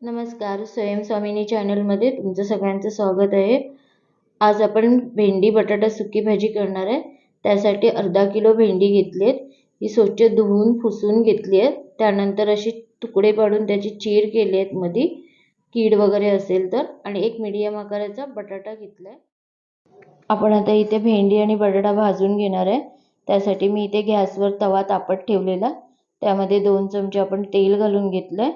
नमस्कार, स्वयं स्वामिनी चॅनलमध्ये तुमचं सगळ्यांचं स्वागत आहे। आज आपण भेंडी बटाटा सुकी भाजी करणार आहे। त्यासाठी अर्धा किलो भेंडी घेतलीत। ही स्वच्छ धुवून पुसून घेतली आहे। त्यानंतर अशी तुकडे पाडून त्याची चीर केली आहे मध्ये कीड वगैरे असेल तर, आणि एक मीडियम आकाराचा बटाटा घेतलाय। आपण आता इथे भेंडी आणि बटाटा भाजून घेणार आहे। त्यासाठी मी इथे गॅसवर तवा तापत ठेवलेला, त्यामध्ये 2 चमचे आपण तेल घालून घेतलंय।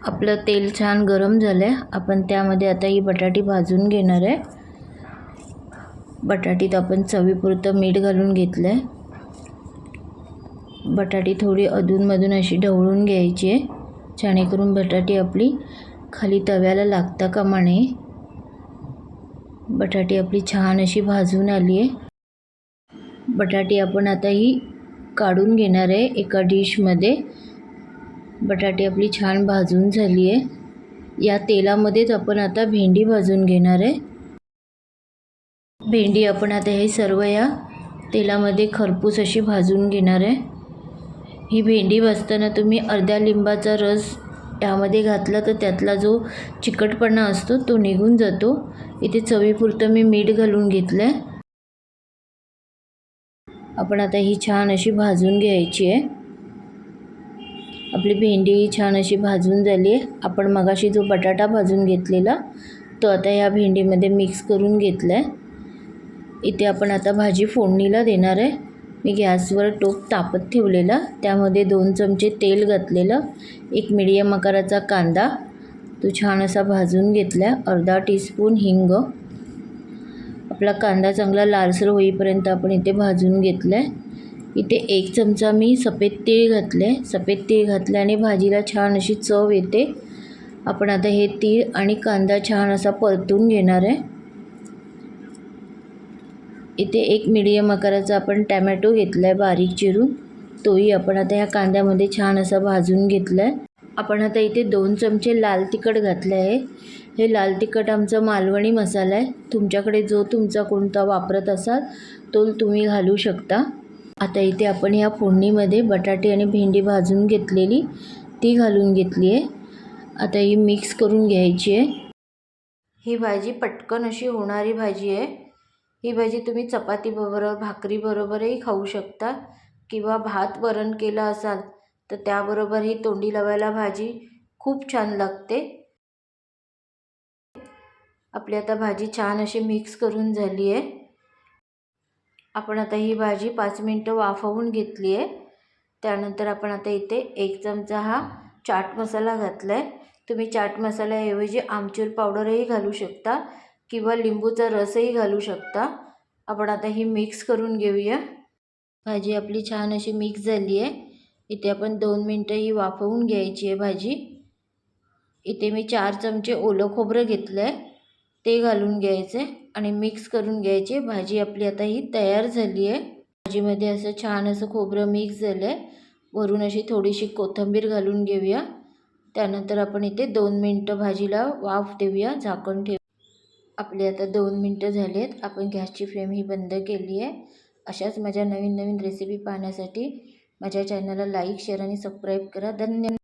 आपलं तेल छान गरम झालंय। आपण त्यामध्ये आता ही बटाटी भाजून घेणार आहे। बटाटीत आपण चवीपुरतं मीठ घालून घेतलंय। बटाटी थोडी अधूनमधून अशी ढवळून घ्यायची आहे, जेणेकरून बटाटी आपली खाली तव्याला लागता कामा नये। बटाटी आपली छान अशी भाजून आली आहे। बटाटी आपण आता ही काढून घेणार आहे एका डिशमध्ये। बटाटी आपली छान भाजून झाली आहे। या तेलामध्येच आपण आता भेंडी भाजून घेणार आहे। भेंडी आपण आता हे सर्व या तेलामध्ये खरपूस अशी भाजून घेणार आहे। ही भेंडी भाजताना तुम्ही अर्ध्या लिंबाचा रस यामध्ये घातला तर त्यातला जो चिकटपणा असतो तो निघून जातो। इथे चवीपुरतं मी मीठ घालून घेतलंय। आपण आता ही छान अशी भाजून घ्यायची आहे। आपली भेंडी छान अशी भाजून झाली आहे। आपण मगाशी जो बटाटा भाजून घेतलेला तो आता या भेंडीमध्ये मिक्स करून घेतलाय। इथे आपण आता भाजी फोडणीला देणार आहे। मी गॅसवर टोप तापत ठेवलेला, त्यामध्ये 2 चमचे तेल घातलेलं, एक मीडियम आकाराचा कांदा तो छान असा भाजून घेतला, अर्धा टीस्पून हिंग। आपला कांदा चांगला लालसर होईपर्यंत आपण इथे भाजून घेतलाय। इथे 1 चमचा मी सफेद तीळ घातले। सफेद तीळ घातल्याने भाजीला छान अशी चव येते। आपण आता हे तीळ आणि कांदा छान असा परतून घेणार आहे। इथे एक मीडियम आकाराचा आपण टोमॅटो घेतलाय बारीक चिरून, तोही आपण आता या कांद्यामध्ये छान असा भाजून घेतलाय। आपण आता इथे 2 चमचे लाल तिखट घातले आहे। हे लाल तिखट आमचा मालवणी मसाला आहे। तुमच्याकडे जो तुमचा कोणता वापरत असाल तो तुम्ही घालू शकता। आता इथे आपण या फोडणीमध्ये बटाटे आणि भेंडी भाजून घेतलेली ती घालून घेतली आहे। आता ही मिक्स करून घ्यायची आहे। ही भाजी पटकन अशी होणारी भाजी आहे। ही भाजी तुम्ही चपाती बरोबर, भाकरी बरोबरही खाऊ शकता, किंवा भात वरण केलं असाल तर त्याबरोबर ही तोंडी लावायला भाजी खूप छान लागते। आपली आता भाजी छान अशी मिक्स करून झाली आहे। आपण आता ही भाजी 5 मिनिटं वाफवून घेतली आहे। त्यानंतर आपण आता इथे 1 चमचा हा चाट मसाला घातला आहे। तुम्ही चाट मसाल्याऐवजी आमचूर पावडरही घालू शकता, किंवा लिंबूचा रसही घालू शकता। आपण आता ही मिक्स करून घेऊया। भाजी आपली छान अशी मिक्स झाली आहे। इथे आपण 2 मिनिटं ही वाफवून घ्यायची आहे भाजी। इथे मी 4 चमचे ओलं खोबरं घेतलं आहे, ते घालून घ्यायचे आणि मिक्स करून घ्यायचे। भाजी आपली आता ही तयार झाली आहे। भाजीमध्ये असं छान असं खोबरं मिक्स झालं आहे। वरून अशी थोडीशी कोथिंबीर घालून घेऊया। त्यानंतर आपण इथे 2 मिनिटं भाजीला वाफ देऊया, झाकण ठेवूया। आपले आता 2 मिनिटं झाली आहेत। आपण गॅसची फ्लेम ही बंद केली आहे। अशाच माझ्या नवीन नवीन रेसिपी पाहण्यासाठी माझ्या चॅनलला लाईक, शेअर आणि सबस्क्राईब करा। धन्यवाद।